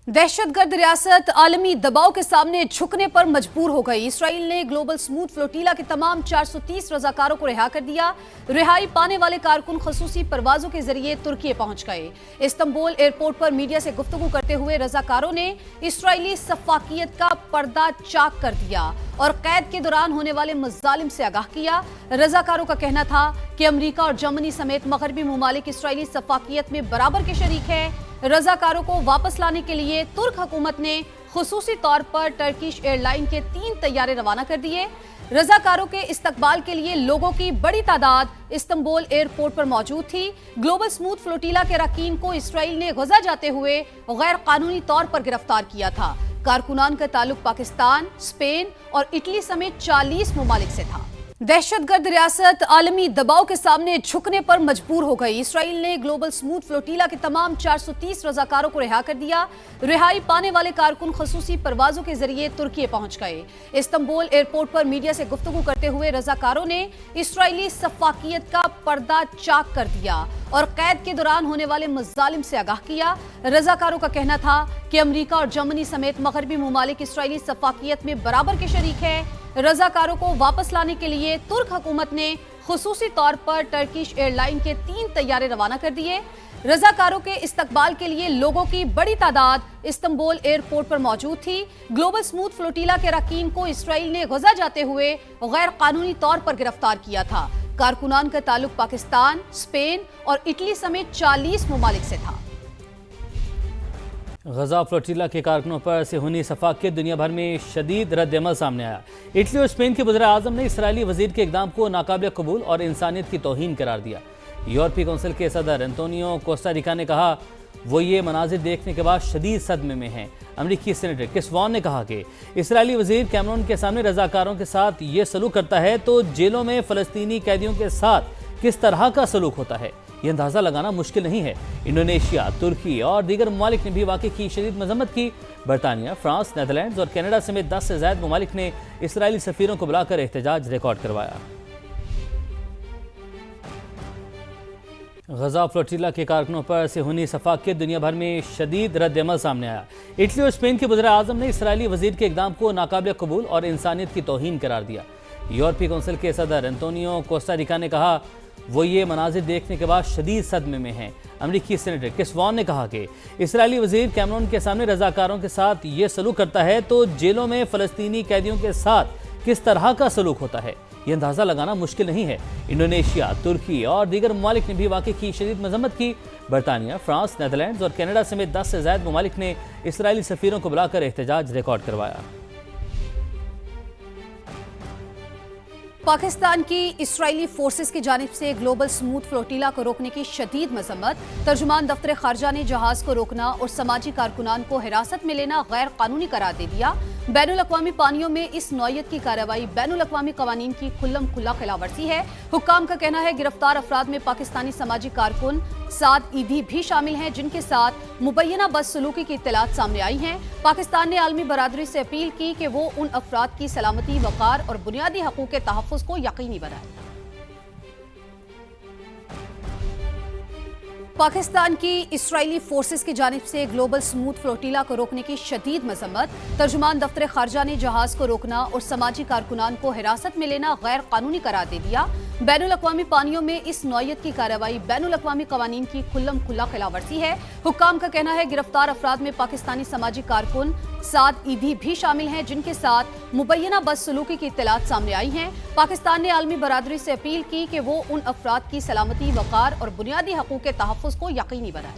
दहशतगर्द रियासत आलमी दबाव के सामने झुकने पर मजबूर हो गई। इसराइल ने ग्लोबल स्मूथ फ्लोटीला के तमाम 430 रजाकारों को रिहा कर दिया। रिहाई पाने वाले कारकुन खसूसी परवाजों के जरिए तुर्की पहुंच गए। इस्तांबुल एयरपोर्ट पर मीडिया से गुफ्तगू करते हुए रजाकारों ने इसराइली सफाकियत का पर्दा चाक कर दिया और कैद के दौरान होने वाले मजालिम से आगाह किया। रजाकारों का कहना था कि अमेरिका और जर्मनी समेत मगरबी ममालिक इसराइली सफाकियत में बराबर के शरीक है। रजाकारों को वापस लाने के लिए तुर्क हुकूमत ने खुसूसी तौर पर टर्किश एयरलाइन के 3 तैयारे रवाना कर दिए। रजाकारों के इस्तकबाल के लिए लोगों की बड़ी तादाद इस्तांबुल एयरपोर्ट पर मौजूद थी। ग्लोबल स्मूथ फ्लोटीला के अरकान को इसराइल ने गजा जाते हुए गैर कानूनी तौर पर गिरफ्तार किया था। कारकुनान का ताल्लुक पाकिस्तान, स्पेन और इटली समेत 40 ममालिक से था। दहशतगर्द रियासत आलमी दबाव के सामने झुकने पर मजबूर हो गई। इसराइल ने ग्लोबल स्मूथ फ्लोटीला के तमाम 430 रजाकारों को रिहा कर दिया। रिहाई पाने वाले कारकुन खसूसी परवाजों के जरिए तुर्की पहुंच गए। इस्तांबुल एयरपोर्ट पर मीडिया से गुफ्तगू करते हुए रजाकारों ने इसराइली सफाकियत का पर्दा चाक कर दिया और कैद के दौरान होने वाले मजालिम से आगाह किया। रजाकारों का कहना था कि अमेरिका और जर्मनी समेत मगरबी ममालिक इसराइली सफाकियत में बराबर के शरीक है। रजाकारों को वापस लाने के लिए तुर्क हुकूमत ने खुसूसी तौर पर टर्किश एयरलाइन के 3 तैयारे रवाना कर दिए। रजाकारों के इस्तकबाल के लिए लोगों की बड़ी तादाद इस्तांबुल एयरपोर्ट पर मौजूद थी। ग्लोबल स्मूथ फ्लोटीला के अरकान को इसराइल ने गजा जाते हुए गैर कानूनी तौर पर गिरफ्तार किया था। कारकुनान का ताल्लुक पाकिस्तान, स्पेन और इटली समेत 40 ममालिक से था। गजा फ्लोटीला के कारकुनों पर सेहूनी सफाकियत दुनिया भर में शदीद रद्द-ए-अमल सामने आया। इटली और स्पेन के वज़ीर-ए-आज़म ने इसराइली वज़ीर के इक़दाम को नाकाबिल कबूल और इंसानियत की तौहीन करार दिया। यूरोपीय कौंसिल के सदर एंटोनियो कोस्टा रिका ने कहा वो ये मनाजिर देखने के बाद शदीद सदमे में हैं। अमरीकी सेनेटर क्रिस वॉन ने कहा कि इसराइली वज़ीर कैमरून के सामने रजाकारों के साथ ये सलूक करता है तो जेलों में फ़लस्तीनी कैदियों के साथ किस तरह का सलूक होता है ये अंदाज़ा लगाना मुश्किल नहीं है। इंडोनेशिया, तुर्की और दीगर ममालिक ने भी वाक़े की शदीद मजम्मत की। बरतानिया, फ्रांस, नेदरलैंड्स और कनाडा समेत 10 से ज़ायद ममालिक ने इसराइली सफ़ीरों को बुलाकर एहतजाज रिकॉर्ड करवाया। गजा फ्लोटीला के कारकुनों पर सेहूनी सफाकियत दुनिया भर में शदीद रद्द-ए-अमल सामने आया। इटली और स्पेन के वज़ीर-ए-आज़म ने इसराइली वज़ीर के इक़दाम को नाकाबिल कबूल और इंसानियत की तौहीन करार दिया। यूरोपीय कौंसिल के सदर एंटोनियो कोस्टा रिका ने कहा वो ये मनाजिर देखने के बाद शदीद सदमे में हैं। अमरीकी सेनेटर क्रिस वॉन ने कहा कि इसराइली वज़ीर कैमरून के सामने रजाकारों के साथ ये सलूक करता है तो जेलों में फ़लस्तीनी कैदियों के साथ किस तरह का सलूक होता है ये अंदाज़ा लगाना मुश्किल नहीं है। इंडोनेशिया, तुर्की और दीगर ममालिक ने भी वाक़े की शदीद मजम्मत की। बरतानिया, फ्रांस, नेदरलैंड्स और कनाडा समेत 10 से ज़ायद ममालिक ने इसराइली सफ़ीरों को बुलाकर एहतजाज रिकॉर्ड करवाया। पाकिस्तान की इसराइली फोर्सेस की जानिब से ग्लोबल स्मूथ फ्लोटीला को रोकने की शदीद मजम्मत। तर्जुमान दफ्तर खारजा ने जहाज को रोकना और समाजी कारकुनान को हिरासत में लेना गैर कानूनी करार दे दिया। बैनुल अक़वामी पानियों में इस नौयत की कार्रवाई बैनुल अक़वामी कवानीन की खुल्लम खुल्ला खिलाफवर्जी है। हुक्काम का कहना है गिरफ्तार अफराद में पाकिस्तानी समाजी कारकुन साद ईदी भी शामिल हैं जिनके साथ मुबैना बदसलूकी की इत्तलात सामने आई हैं। पाकिस्तान ने आलमी बरादरी से अपील की कि वो उन अफराद की सलामती, वक़ार और बुनियादी हकूक़ के तहफ़्फ़ुज़ को यकीनी बनाए। पाकिस्तान की इसराइली फोर्सेस की जानिब से ग्लोबल स्मूथ फ्लोटीला को रोकने की शदीद मजम्मत। तर्जुमान दफ्तर खारजा ने जहाज को रोकना और समाजी कारकुनान को हिरासत में लेना गैर कानूनी करार दे दिया। बैनुल अक़वामी पानियों में इस नौयत की कार्रवाई बैनुल अक़वामी कवानीन की खुल्लम खुल्ला खिलाफवर्जी है। हुक्काम का कहना है गिरफ्तार अफराद में पाकिस्तानी समाजी कारकुन साद ईदी भी शामिल हैं जिनके साथ मुबैना बदसलूकी की इत्तलात सामने आई हैं। पाकिस्तान ने आलमी बरादरी से अपील की कि वो उन अफराद की सलामती, वक़ार और बुनियादी हकूक़ के तहफ़्फ़ुज़ को यकीनी बनाए।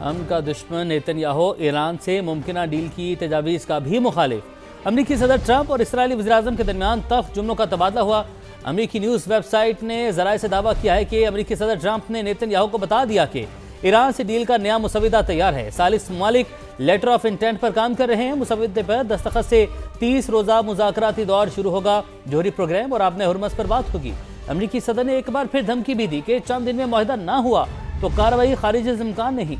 अमेरिका दुश्मन नेतन्याहू ईरान से मुमकिना डील की तजावीज़ का भी मुखालिफ। अमरीकी सदर ट्रंप और इसराइली वज़ीर-ए-आज़म के दरमियान तल्ख़ जुमलों का तबादला हुआ। अमरीकी न्यूज़ वेबसाइट ने ज़राए से दावा किया है कि अमरीकी सदर ट्रंप ने नेतन्याहू को बता दिया कि ईरान से डील का नया मुसविदा तैयार है। 40 ममालिक लेटर ऑफ इंटेंट पर काम कर रहे हैं। मुसविदे पर दस्तखत से 30 रोज़ा मुज़ाकराती दौर शुरू होगा। जोहरी प्रोग्राम और आबने हुर्मस पर बात होगी। अमरीकी सदर ने एक बार फिर धमकी भी दी कि चंद दिन में मुआहदा ना हुआ तो कार्रवाई खारिज इम्कान नहीं।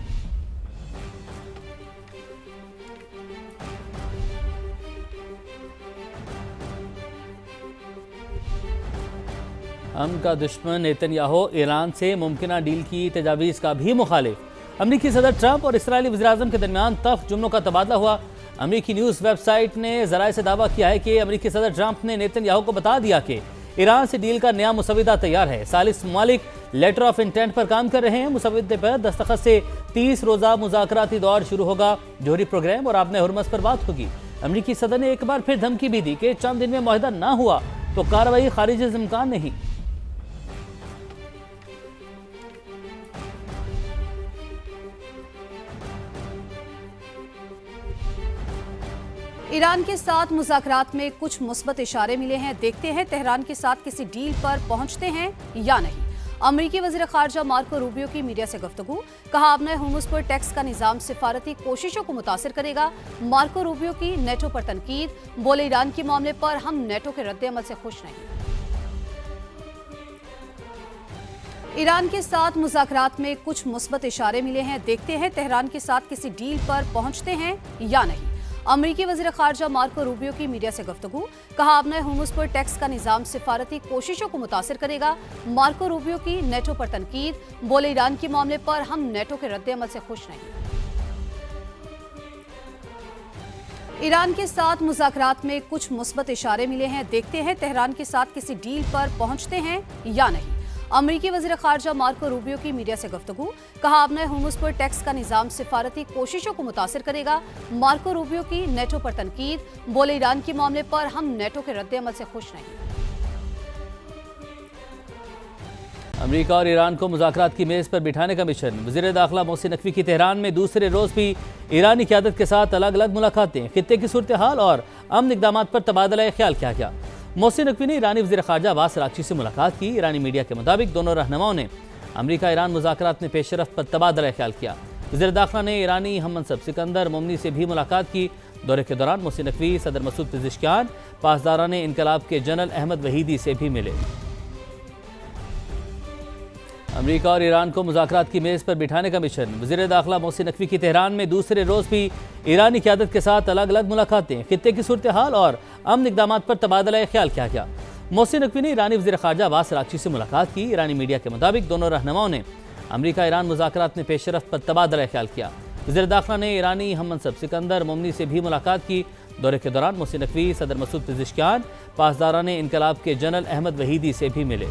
अमन का दुश्मन नेतन्याहू ईरान से मुमकिन डील की तजावीज़ का भी मुखालिफ। अमरीकी सदर ट्रंप और इसराइली वज़ीर-ए-आज़म के दरमियान तल्ख़ जुमलों का तबादला हुआ। अमरीकी न्यूज़ वेबसाइट ने ज़राए से दावा किया है कि अमरीकी सदर ट्रंप ने नेतन्याहू को बता दिया कि ईरान से डील का नया मुसविदा तैयार है। सालिस ममालिक लेटर ऑफ इंटेंट पर काम कर रहे हैं। मुसविदे पर दस्तखत से 30 रोज़ा मुज़ाकराती दौर शुरू होगा। जोहरी प्रोग्राम और आबने हुर्मस पर बात होगी। अमरीकी सदर ने एक बार फिर धमकी भी दी कि चंद दिन में मुआहदा ना हुआ तो कार्रवाई खारिज इम्कान नहीं। ईरान के साथ मुज़ाकरात में कुछ मुस्बत इशारे मिले हैं। देखते हैं तेहरान के साथ किसी डील पर पहुंचते हैं या नहीं। अमरीकी वज़ीर ख़ारजा मार्को रूबियो की मीडिया से गुफ्तगू। कहा आबने हुर्मुज़ पर टैक्स का निज़ाम सिफारती कोशिशों को मुतासिर करेगा। मार्को रूबियो की नेटो पर तनकीद। बोले ईरान के मामले पर हम नेटो के रद्द-ए-अमल से खुश नहीं। ईरान के साथ मुज़ाकरात में कुछ मुस्बत इशारे मिले हैं। देखते हैं तेहरान के साथ किसी डील पर पहुंचते हैं या नहीं। अमरीकी वज़ीर ख़ारजा मार्को रूबियो की मीडिया से गुफ्तगू। कहा आबने हुर्मुज़ पर टैक्स का निज़ाम सिफारती कोशिशों को मुतासिर करेगा। मार्को रूबियो की नेटो पर तनकीद। बोले ईरान के मामले पर हम नेटो के रद्द-ए-अमल से खुश नहीं। ईरान के साथ मुज़ाकरात में कुछ मुस्बत इशारे मिले हैं। देखते हैं तेहरान के साथ किसी डील पर पहुंचते हैं या नहीं। अमरीकी वज़ीर ख़ारजा मार्को रूबियो की मीडिया से गुफ्तगू। कहा आबने हुर्मुज़ पर टैक्स का निज़ाम सिफारती कोशिशों को मुतासिर करेगा। मार्को रूबियो की नेटो पर तनकीद। बोले ईरान के मामले पर हम नेटो के रद्द-ए-अमल से खुश नहीं। अमेरिका और ईरान को मुज़ाकरात की मेज़ पर बिठाने का मिशन। वज़ीर दाखिला मोहसिन नकवी की तेहरान में दूसरे रोज़ भी ईरानी क़यादत के साथ अलग अलग मुलाकातें। खित्ते की सूरत हाल और अमन इक़दामात पर तबादला ख्याल किया गया। मोहसिन नकवी ने ईरानी वज़ीर ख़ारजा अब्बास अराग़ची से मुलाकात की। ईरानी मीडिया के मुताबिक दोनों रहनुमाओं ने अमरीका ईरान मुज़ाकरात में पेशरफ़्त पर तबादला ख्याल किया। वज़ीर दाखिला ने ईरानी हम मनसब सिकंदर मोमनी से भी मुलाकात की। दौरे के दौरान मोहसिन नकवी सदर मसूद पेज़ेश्कियान, पासदारान इनकलाब के जनरल अहमद वहीदी से भी मिले। अमेरिका और ईरान को मुज़ाकरात की मेज़ पर बिठाने का मिशन। वज़ीर दाखिला मोहसिन नकवी की तेहरान में दूसरे रोज़ भी ईरानी क़यादत के साथ अलग अलग मुलाकातें। खित्ते की सूरत हाल और अमन इक़दामात पर तबादला ख्याल किया गया। मोहसिन नकवी ने ईरानी वज़ीर ख़ारजा अब्बास अराग़ची से मुलाकात की। ईरानी मीडिया के मुताबिक दोनों रहनुमाओं ने अमरीका ईरान मुज़ाकरात में पेशरफ़्त पर तबादला ख्याल किया। वज़ीर दाखिला ने ईरानी हम मनसब सिकंदर मोमनी से भी मुलाकात की। दौरे के दौरान मोहसिन नकवी सदर मसूद पेज़ेश्कियान, पासदारान इनकलाब के जनरल अहमद वहीदी से भी मिले।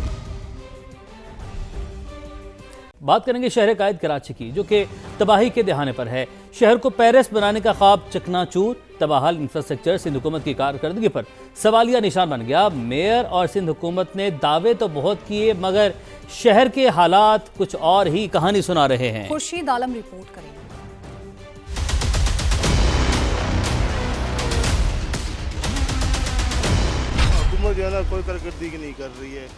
बात करेंगे शहर कायद कराची की, जो कि तबाही के दहाने पर है। शहर को पेरिस बनाने का ख्वाब चकनाचूर। तबाहाल इंफ्रास्ट्रक्चर सिंध हुकूमत की कारकर्दगी पर सवालिया निशान बन गया। मेयर और सिंध हुकूमत ने दावे तो बहुत किए, मगर शहर के हालात कुछ और ही कहानी सुना रहे हैं। खुर्शीद आलम रिपोर्ट करेंगे। हुकूमत जो है ना कोई कारकर्दगी नहीं कर रही है।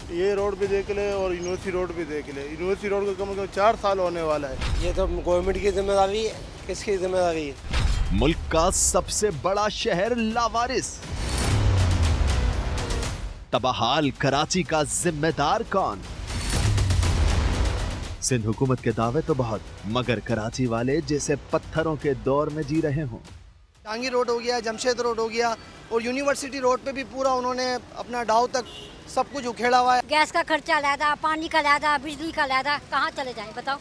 ये रोड भी देख ले और यूनिवर्सिटी रोड भी देख ले। यूनिवर्सिटी रोड को कम से कम 4 साल होने वाला है। ये तो गवर्नमेंट की जिम्मेदारी है। किसकी जिम्मेदारी है? मुल्क का सबसे बड़ा शहर लावारिस। तबाहाल कराची का जिम्मेदार कौन? सिंध हुकूमत के दावे तो बहुत, मगर कराची वाले जैसे पत्थरों के दौर में जी रहे हों। टांगी रोड हो गया, जमशेद रोड हो गया और यूनिवर्सिटी रोड पे भी पूरा उन्होंने अपना डाव तक सब कुछ उखेड़ा हुआ है। गैस का खर्चा लैदा, पानी का लैदा, बिजली का लैदा, कहाँ चले जाए बताओ।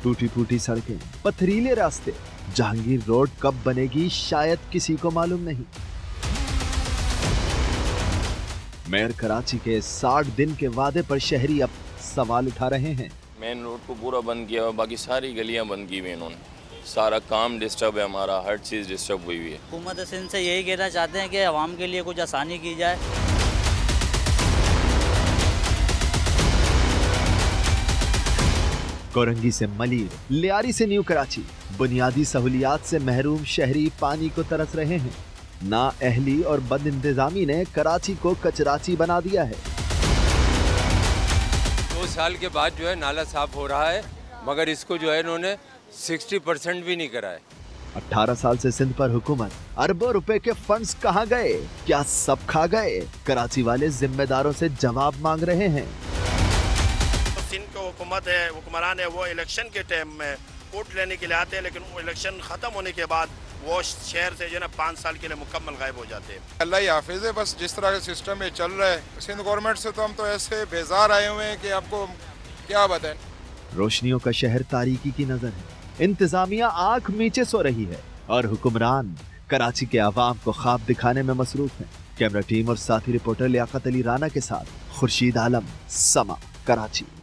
टूटी फूटी सड़कें, पथरीले रास्ते। जहांगीर रोड कब बनेगी शायद किसी को मालूम नहीं। मेयर कराची के 60 दिन के वादे पर शहरी अब सवाल उठा रहे हैं। मेन रोड को पूरा बंद किया हुआ, बाकी सारी गलियां बंद की हुई इन्होंने। सारा काम डिस्टर्ब है, हमारा हर चीज़ डिस्टर्ब हुई हुई है। हुकूमत सिंध से यही कहना चाहते हैं कि आवाम के लिए कुछ आसानी की जाए। कोरंगी से मलीर, लियारी से न्यू कराची, बुनियादी सहूलियात से महरूम शहरी पानी को तरस रहे हैं। ना अहली और बद इंतजामी ने कराची को कचराची बना दिया है। 2 साल के बाद जो है नाला साफ हो रहा है, मगर इसको जो है इन्होंने 60% भी नहीं करा है। 18 साल से सिंध पर हुकूमत, अरबों रुपए के फंड्स कहां गए? क्या सब खा गए? कराची वाले जिम्मेदारों से जवाब मांग रहे हैं। सिंध का हुकूमत है, हुक्मरान है, वो इलेक्शन के टाइम में वोट लेने के लिए आते हैं, लेकिन वो इलेक्शन खत्म होने के बाद वो शहर से जो है ना 5 साल के लिए मुकम्मल गायब हो जाते हैं। अल्लाह ही हाफिज है। बस जिस तरह का सिस्टम ये चल रहा है सिंध गवर्नमेंट से तो हम तो ऐसे बेजार आए हुए हैं कि आपको क्या बताएं। रोशनियों का शहर तारीकी की नजर है, इंतजामिया आंख मीचे सो रही है और हुक्मरान कराची के आवाम को ख्वाब दिखाने में मसरूफ हैं। कैमरा टीम और साथी रिपोर्टर लियाकत अली राना के साथ खुर्शीद आलम, समा, कराची।